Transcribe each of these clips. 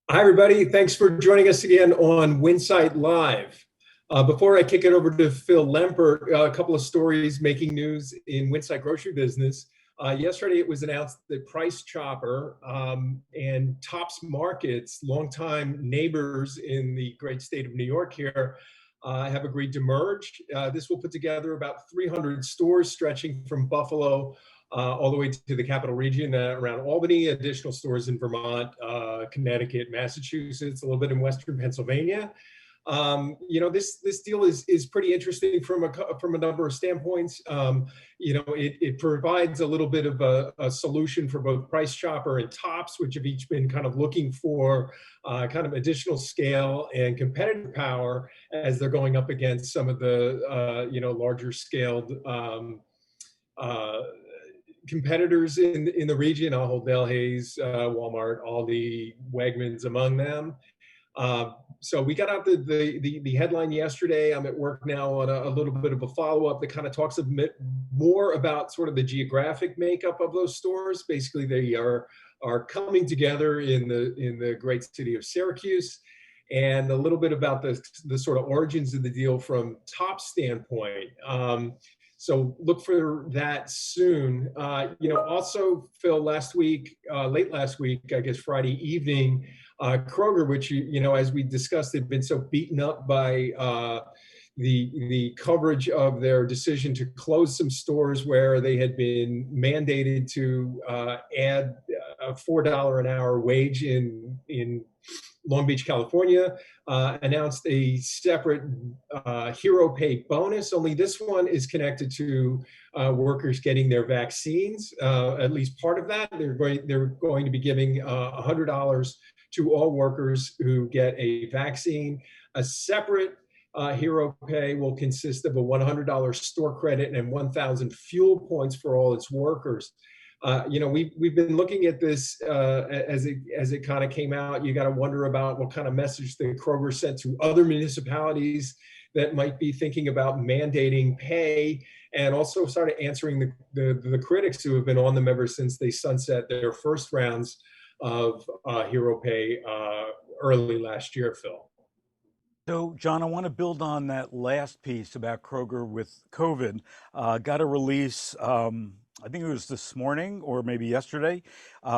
Hi, everybody. Thanks for joining us again on Winsight Live. Before I kick it over to Phil Lempert, a couple of stories making news in Winsight grocery business. Yesterday, it was announced that Price Chopper and Tops Markets, longtime neighbors in the great state of New York here, have agreed to merge. This will put together about 300 stores stretching from Buffalo all the way to the capital region around Albany, additional stores in Vermont, Connecticut, Massachusetts, a little bit in Western Pennsylvania. This deal is pretty interesting from a number of standpoints. It provides a little bit of a solution for both Price Chopper and Tops, which have each been kind of looking for kind of additional scale and competitive power as they're going up against some of the larger scaled uh, competitors in the region. Ahold Delhaize, Walmart, Aldi, Wegmans among them. So we got out the headline yesterday. I'm at work now on a little bit of a follow-up that kind of talks a bit more about sort of the geographic makeup of those stores. Basically, they are coming together in the great city of Syracuse, and a little bit about the sort of origins of the deal from top standpoint. So look for that soon. Also, Phil, late last week, I guess Friday evening, Kroger, which as we discussed, had been so beaten up by the coverage of their decision to close some stores where they had been mandated to add a $4 an hour wage in Long Beach, California, announced a separate hero pay bonus. Only this one is connected to workers getting their vaccines. At least part of that, they're going to be giving $100 to all workers who get a vaccine. A separate hero pay will consist of a $100 store credit and 1,000 fuel points for all its workers. We've been looking at this as it kind of came out. You got to wonder about what kind of message the Kroger sent to other municipalities that might be thinking about mandating pay, and also started answering the critics who have been on them ever since they sunset their first rounds of hero pay early last year, Phil. So, John, I want to build on that last piece about Kroger with COVID. Got a release, I think it was this morning or maybe yesterday,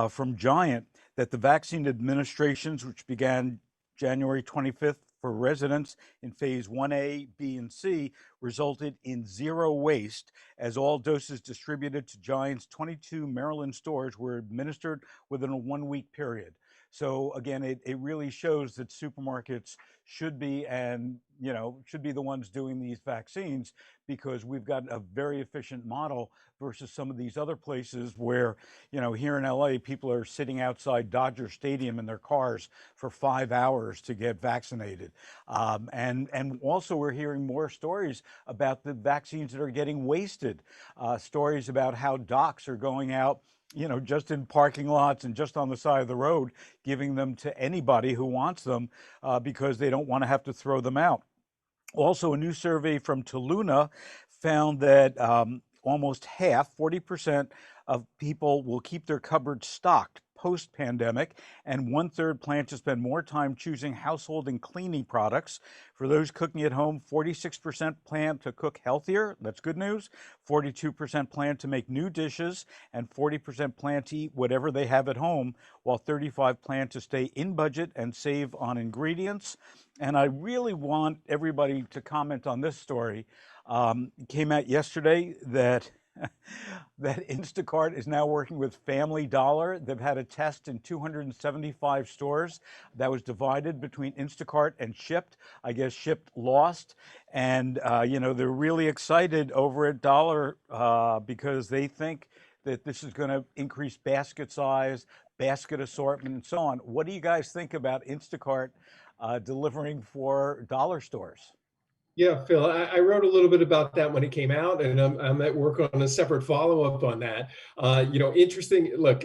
from Giant that the vaccine administrations, which began January 25th for residents in phase 1A, B, and C, resulted in zero waste as all doses distributed to Giant's 22 Maryland stores were administered within a 1 week period. So again, it really shows that supermarkets should be should be the ones doing these vaccines, because we've got a very efficient model versus some of these other places where, here in LA, people are sitting outside Dodger Stadium in their cars for 5 hours to get vaccinated. And also we're hearing more stories about the vaccines that are getting wasted, stories about how docs are going out, just in parking lots and just on the side of the road, giving them to anybody who wants them, because they don't want to have to throw them out. Also, a new survey from Toluna found that almost half, 40% of people will keep their cupboards stocked post-pandemic, and 1/3 plan to spend more time choosing household and cleaning products. For those cooking at home, 46% plan to cook healthier. That's good news. 42% plan to make new dishes, and 40% plan to eat whatever they have at home, while 35% plan to stay in budget and save on ingredients. And I really want everybody to comment on this story. It came out yesterday that that Instacart is now working with Family Dollar. They've had a test in 275 stores that was divided between Instacart and Shipt. I guess Shipt lost. And, they're really excited over at Dollar because they think that this is going to increase basket size, basket assortment, and so on. What do you guys think about Instacart delivering for dollar stores? Yeah, Phil, I wrote a little bit about that when it came out, and I'm at work on a separate follow-up on that. Interesting. Look,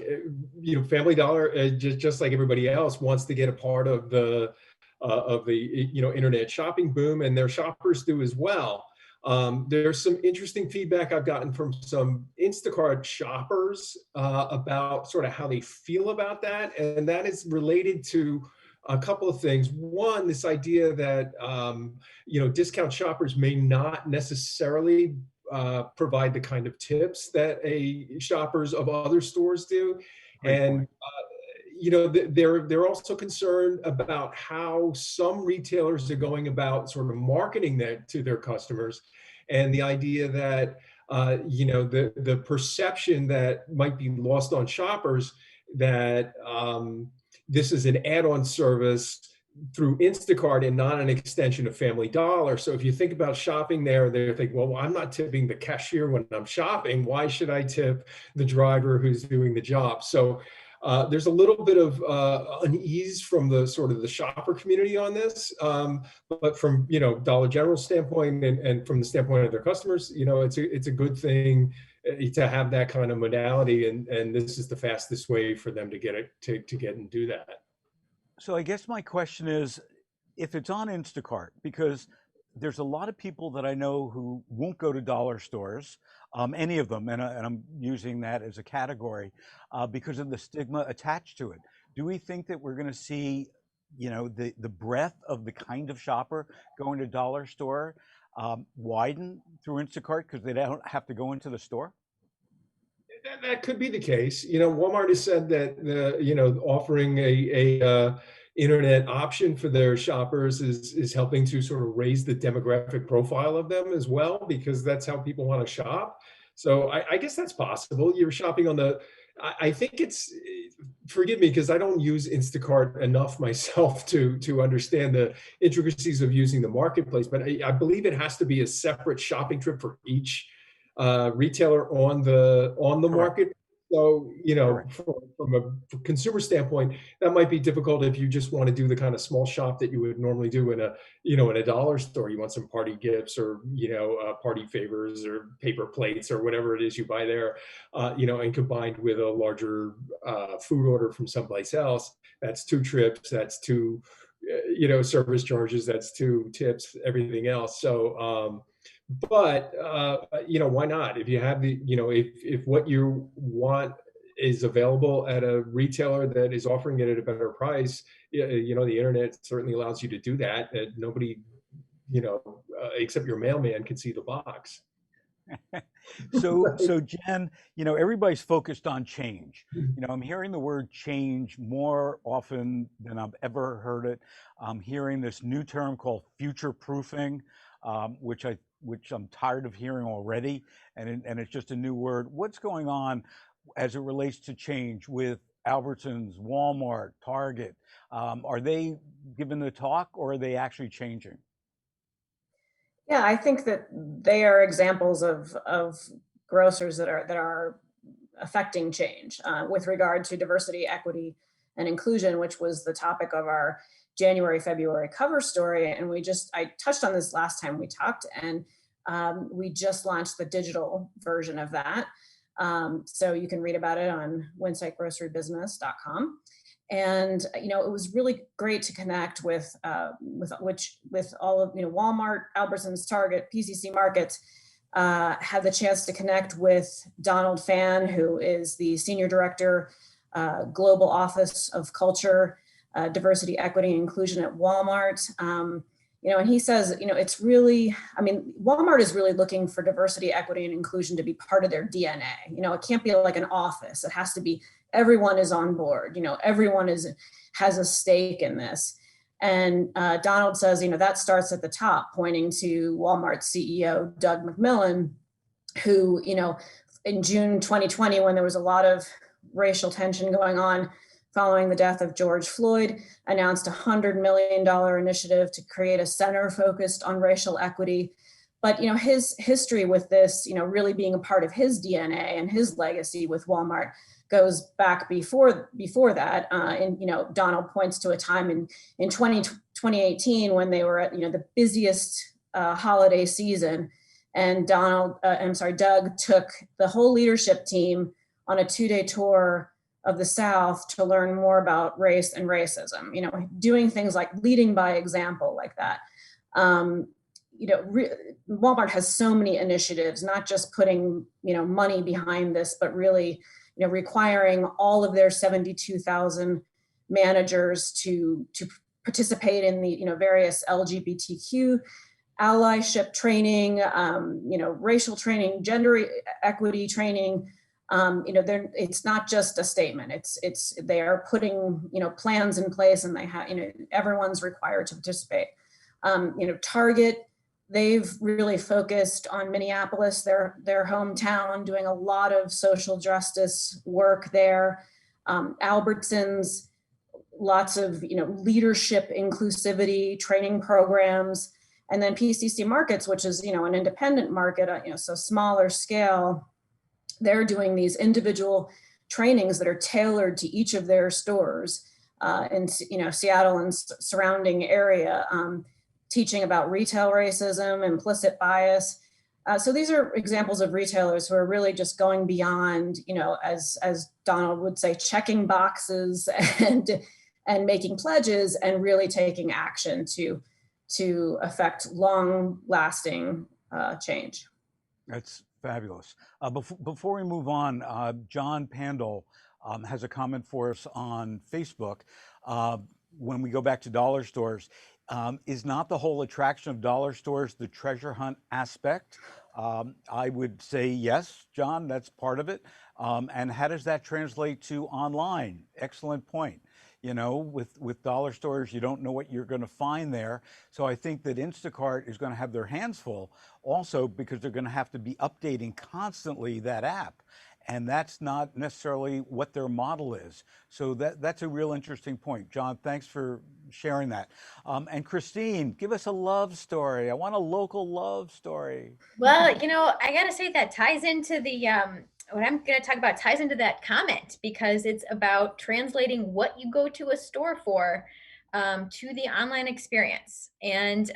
Family Dollar, just like everybody else, wants to get a part of the internet shopping boom, and their shoppers do as well. There's some interesting feedback I've gotten from some Instacart shoppers about sort of how they feel about that, and that is related to a couple of things. One, this idea that discount shoppers may not necessarily provide the kind of tips that shoppers of other stores do, Great and point. they're also concerned about how some retailers are going about sort of marketing that to their customers, and the idea that the perception that might be lost on shoppers that this is an add-on service through Instacart and not an extension of Family Dollar. So if you think about shopping there, they're thinking, well, I'm not tipping the cashier when I'm shopping. Why should I tip the driver who's doing the job? So there's a little bit of unease from the sort of the shopper community on this, but from Dollar General standpoint and from the standpoint of their customers, it's a good thing to have that kind of modality, and this is the fastest way for them to get it to get and do that. So I guess my question is, if it's on Instacart, because there's a lot of people that I know who won't go to dollar stores, any of them, and I'm using that as a category because of the stigma attached to it. Do we think that we're going to see, the breadth of the kind of shopper going to dollar store widen through Instacart because they don't have to go into the store? That could be the case. Walmart has said that offering a internet option for their shoppers is helping to sort of raise the demographic profile of them as well, because that's how people want to shop. So I guess that's possible. You're shopping on I think it's, forgive me, because I don't use Instacart enough myself to understand the intricacies of using the marketplace, but I believe it has to be a separate shopping trip for each retailer on the Correct. market. So, Correct. from a consumer standpoint, that might be difficult if you just want to do the kind of small shop that you would normally do in a dollar store. You want some party gifts or, party favors or paper plates or whatever it is you buy there, and combined with a larger food order from someplace else. That's two trips, that's two, service charges, that's two tips, everything else. So, but why not? If you have if what you want is available at a retailer that is offering it at a better price, the internet certainly allows you to do that. And nobody, except your mailman can see the box. So Jen, everybody's focused on change. I'm hearing the word change more often than I've ever heard it. I'm hearing this new term called future proofing, which I'm tired of hearing already, and it's just a new word. What's going on as it relates to change with Albertsons, Walmart, Target? Are they giving the talk, or are they actually changing? Yeah, I think that they are examples of grocers that are affecting change with regard to diversity, equity, and inclusion, which was the topic of our January, February cover story. And I touched on this last time we talked, and we just launched the digital version of that. So you can read about it on winsightgrocerybusiness.com. And it was really great to connect with all of Walmart, Albertsons, Target, PCC Markets. Had the chance to connect with Donald Fan, who is the Senior Director, Global Office of Culture, Diversity, Equity, and Inclusion at Walmart. And he says, it's really, Walmart is really looking for diversity, equity, and inclusion to be part of their DNA. It can't be like an office. It has to be everyone is on board. Everyone has a stake in this. And Donald says, that starts at the top, pointing to Walmart's CEO, Doug McMillon, who, in June 2020, when there was a lot of racial tension going on following the death of George Floyd, announced a $100 million initiative to create a center focused on racial equity. But, his history with this, really being a part of his DNA and his legacy with Walmart goes back before that. And, Donald points to a time in 2018 when they were at, the busiest holiday season. And Doug took the whole leadership team on a 2-day tour of the South to learn more about race and racism, doing things like leading by example like that. Walmart has so many initiatives, not just putting, money behind this, but really, requiring all of their 72,000 managers to participate in the, various LGBTQ allyship training, racial training, gender equity training. It's not just a statement. They are putting, plans in place, and they have, everyone's required to participate. Target, they've really focused on Minneapolis, their hometown, doing a lot of social justice work there. Albertsons, lots of, leadership inclusivity training programs. And then PCC Markets, which is, an independent market, so smaller scale, they're doing these individual trainings that are tailored to each of their stores in, Seattle and surrounding area, teaching about retail racism, implicit bias. So these are examples of retailers who are really just going beyond, as Donald would say, checking boxes and making pledges, and really taking action to affect long-lasting change. That's fabulous. Before we move on, John Pandel has a comment for us on Facebook. When we go back to dollar stores, is not the whole attraction of dollar stores the treasure hunt aspect? I would say yes, John, that's part of it. And how does that translate to online? Excellent point. With dollar stores, you don't know what you're going to find there. So I think that Instacart is going to have their hands full also, because they're going to have to be updating constantly that app. And that's not necessarily what their model is. So that's a real interesting point. John, thanks for sharing that. And Christine, give us a love story. I want a local love story. Well, I got to say that ties into the, what I'm going to talk about ties into that comment, because it's about translating what you go to a store for to the online experience. And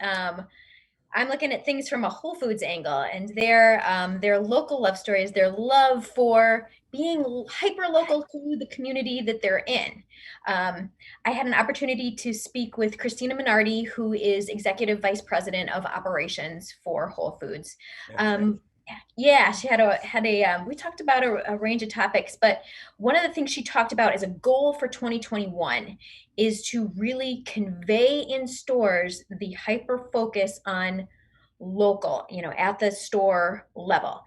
I'm looking at things from a Whole Foods angle, and their local love stories, their love for being hyper local to the community that they're in. I had an opportunity to speak with Christina Minardi, who is Executive Vice President of Operations for Whole Foods. Yeah, she we talked about a range of topics, but one of the things she talked about as a goal for 2021 is to really convey in stores the hyper focus on local, at the store level.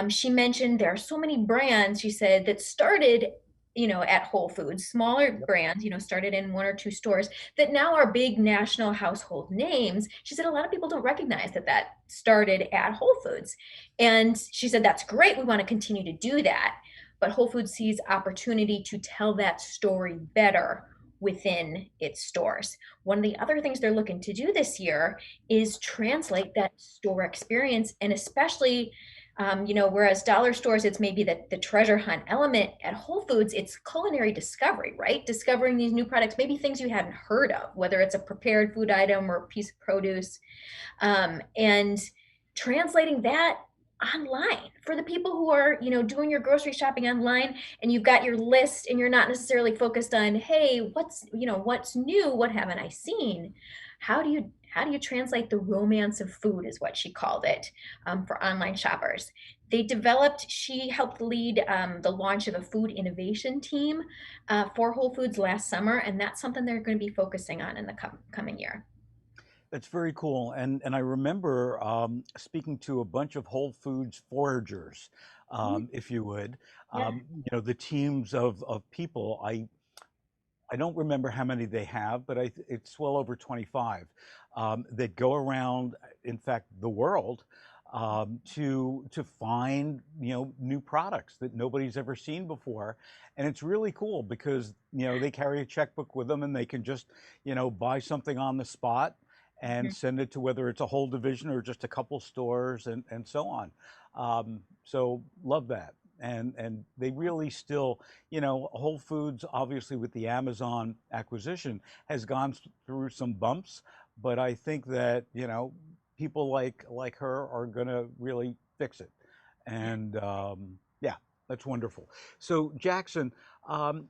She mentioned there are so many brands, she said, that started at Whole Foods, smaller brands, started in 1 or 2 stores that now are big national household names. She said a lot of people don't recognize that started at Whole Foods. And she said, that's great. We want to continue to do that. But Whole Foods sees opportunity to tell that story better within its stores. One of the other things they're looking to do this year is translate that store experience, and especially whereas dollar stores, it's maybe the treasure hunt element, at Whole Foods, it's culinary discovery, right? Discovering these new products, maybe things you hadn't heard of, whether it's a prepared food item or a piece of produce, and translating that online for the people who are, doing your grocery shopping online, and you've got your list and you're not necessarily focused on, hey, what's new? What haven't I seen? How do you translate the romance of food, is what she called it, for online shoppers. She helped lead the launch of a food innovation team for Whole Foods last summer, and that's something they're going to be focusing on in the coming year. That's very cool. And I remember speaking to a bunch of Whole Foods foragers, if you would, the teams of people. I don't remember how many they have, but it's well over 25 that go around, in fact, the world to find new products that nobody's ever seen before. And it's really cool because they carry a checkbook with them, and they can just buy something on the spot and send it to whether it's a whole division or just a couple stores and so on. So love that. And they really still, Whole Foods, obviously with the Amazon acquisition, has gone through some bumps, but I think that, people like her are gonna really fix it. And yeah, that's wonderful. So Jackson,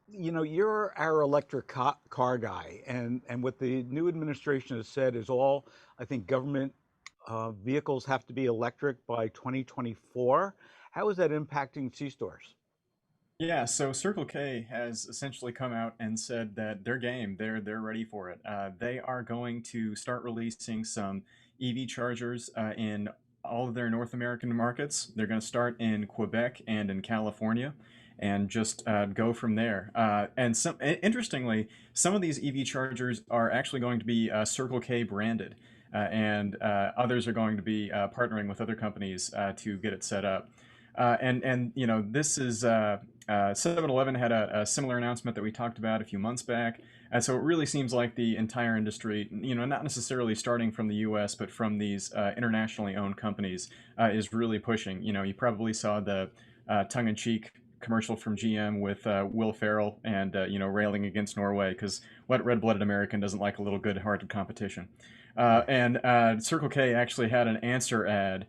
you're our electric car guy, and what the new administration has said is all, I think, government vehicles have to be electric by 2024. How is that impacting C-stores? Yeah, so Circle K has essentially come out and said that they're game. They're ready for it. They are going to start releasing some EV chargers in all of their North American markets. They're going to start in Quebec and in California, and just go from there. And interestingly, some of these EV chargers are actually going to be Circle K branded, and others are going to be partnering with other companies to get it set up. And you know, this is 7-Eleven had a similar announcement that we talked about a few months back. So it really seems like the entire industry, you know, not necessarily starting from the U.S., but from these internationally owned companies, is really pushing. You know, you probably saw the tongue-in-cheek commercial from GM with Will Ferrell and you know, railing against Norway because what red-blooded American doesn't like a little good-hearted competition. And Circle K actually had an answer ad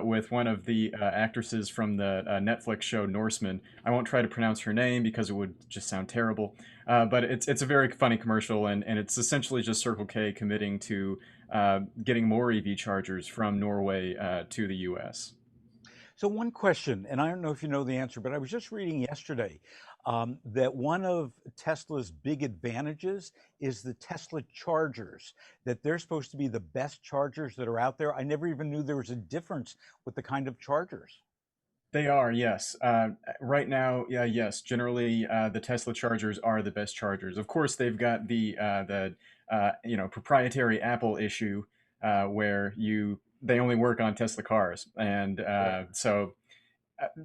with one of the actresses from the Netflix show Norseman. I won't try to pronounce her name because it would just sound terrible. But it's a very funny commercial, and it's essentially just Circle K committing to getting more EV chargers from Norway to the U.S. So one question, and I don't know if you know the answer, but I was just reading yesterday that one of Tesla's big advantages is the Tesla chargers, that they're supposed to be the best chargers that are out there. I never even knew there was a difference with the kind of chargers. They are, yes. Right now, yeah, yes. Generally, the Tesla chargers are the best chargers. Of course, they've got the you know, proprietary Apple issue where they only work on Tesla cars, and Right.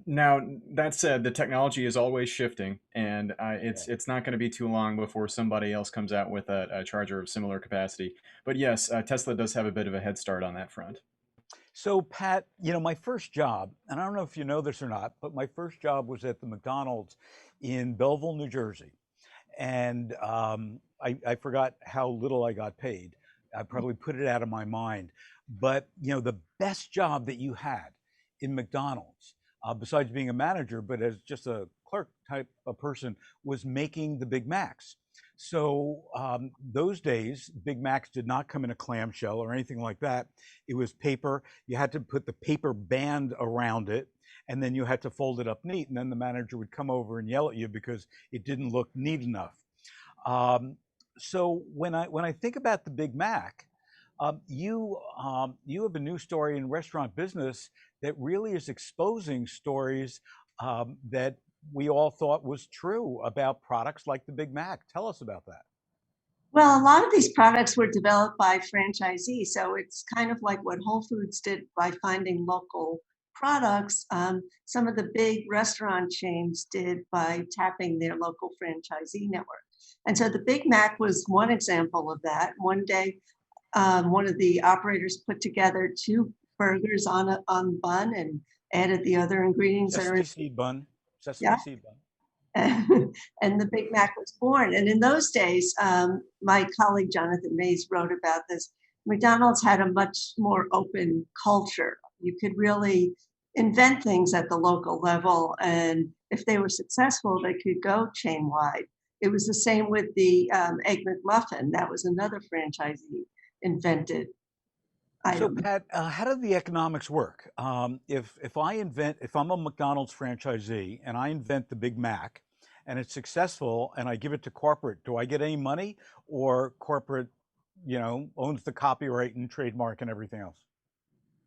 now that said, the technology is always shifting, and Yeah. it's not going to be too long before somebody else comes out with a charger of similar capacity. But yes, Tesla does have a bit of a head start on that front. So Pat, you know, my first job, and I don't know if you know this or not, but my first job was at the McDonald's in Belleville, New Jersey. And I forgot how little I got paid. I probably put it out of my mind. But you know, the best job that you had in McDonald's, besides being a manager, but as just a clerk type of person, was making the Big Macs. So those days, Big Macs did not come in a clamshell or anything like that. It was paper. You had to put the paper band around it, and then you had to fold it up neat. And then the manager would come over and yell at you because it didn't look neat enough. Um, so when I think about the Big Mac, you have a new story in restaurant business that really is exposing stories that we all thought was true about products like the Big Mac. Tell us about that. Well, a lot of these products were developed by franchisees, so it's kind of like what Whole Foods did by finding local products. Some of the big restaurant chains did by tapping their local franchisee network. And so the Big Mac was one example of that. One day, one of the operators put together two burgers on bun and added the other ingredients that are Sesame in. seed bun. Yeah. Sesame seed bun. And the Big Mac was born. And in those days, my colleague Jonathan Mays wrote about this. McDonald's had a much more open culture. You could really invent things at the local level, and if they were successful, they could go chain wide. It was the same with the Egg McMuffin. That was another franchisee invented So item. Pat, how do the economics work? If I'm a McDonald's franchisee and I invent the Big Mac, and it's successful, and I give it to corporate, do I get any money, or corporate, you know, owns the copyright and trademark and everything else?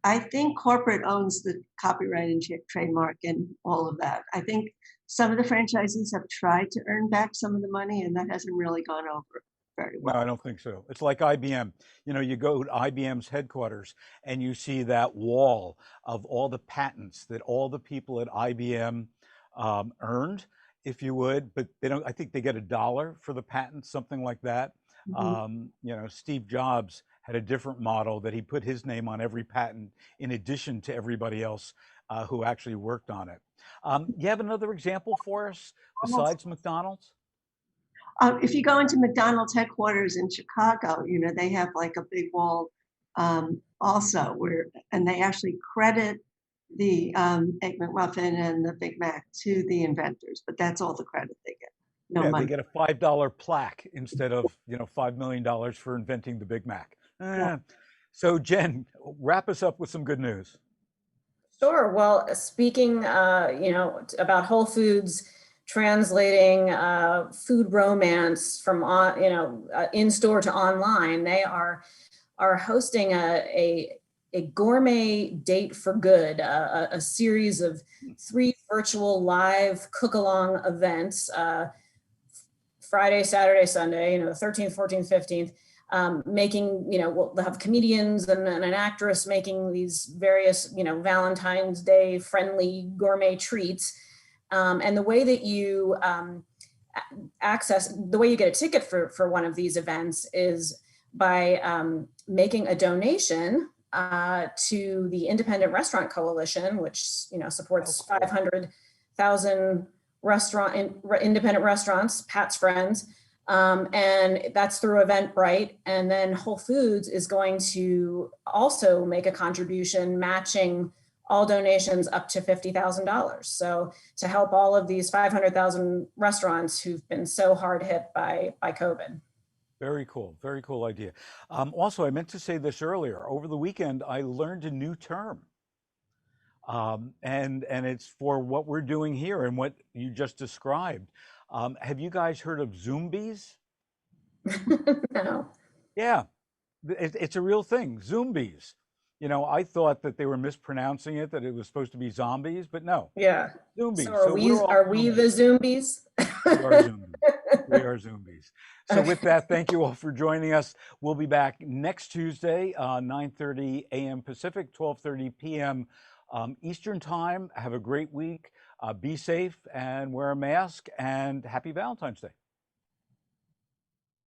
I think corporate owns the copyright and trademark and all of that. I think some of the franchisees have tried to earn back some of the money, and that hasn't really gone over very No, I well. don't think so. It's like IBM. You know, you go to IBM's headquarters and you see that wall of all the patents that all the people at IBM earned, if you would, but they don't, I think they get $1 for the patent, something like that. Mhm. You know, Steve Jobs had a different model that he put his name on every patent in addition to everybody else who actually worked on it. You have another example for us Almost. besides McDonald's? If you go into McDonald's headquarters in Chicago, you know, they have like a big wall also where, and they actually credit the Egg McMuffin and the Big Mac to the inventors, but that's all the credit they get. No Yeah, they money. get a $5 plaque instead of, you know, $5 million for inventing the Big Mac. Yeah. So Jen, wrap us up with some good news. Sure. Well, speaking, about Whole Foods translating food romance from in store to online. They are hosting a gourmet date for good, a series of 3 virtual live cook-along events, Friday, Saturday, Sunday, the 13th, 14th, 15th, making, they'll have comedians and an actress making these various, Valentine's Day friendly gourmet treats. And the way that you the way you get a ticket for one of these events is by making a donation to the Independent Restaurant Coalition, which supports 500,000 independent restaurants, Pat's Friends, and that's through Eventbrite. And then Whole Foods is going to also make a contribution matching all donations up to $50,000. So to help all of these 500,000 restaurants who've been so hard hit by COVID. Very cool. Very cool idea. Also, I meant to say this earlier. Over the weekend, I learned a new term. And it's for what we're doing here and what you just described. Have you guys heard of Zombies? No. Yeah, it's a real thing. Zombies. I thought that they were mispronouncing it, that it was supposed to be zombies, but no. Yeah. Zombies. So are we the zombies? We are zombies. We are zombies. So with that, thank you all for joining us. We'll be back next Tuesday, 9:30 a.m. Pacific, 12:30 p.m. Eastern Time. Have a great week. Be safe and wear a mask, and happy Valentine's Day.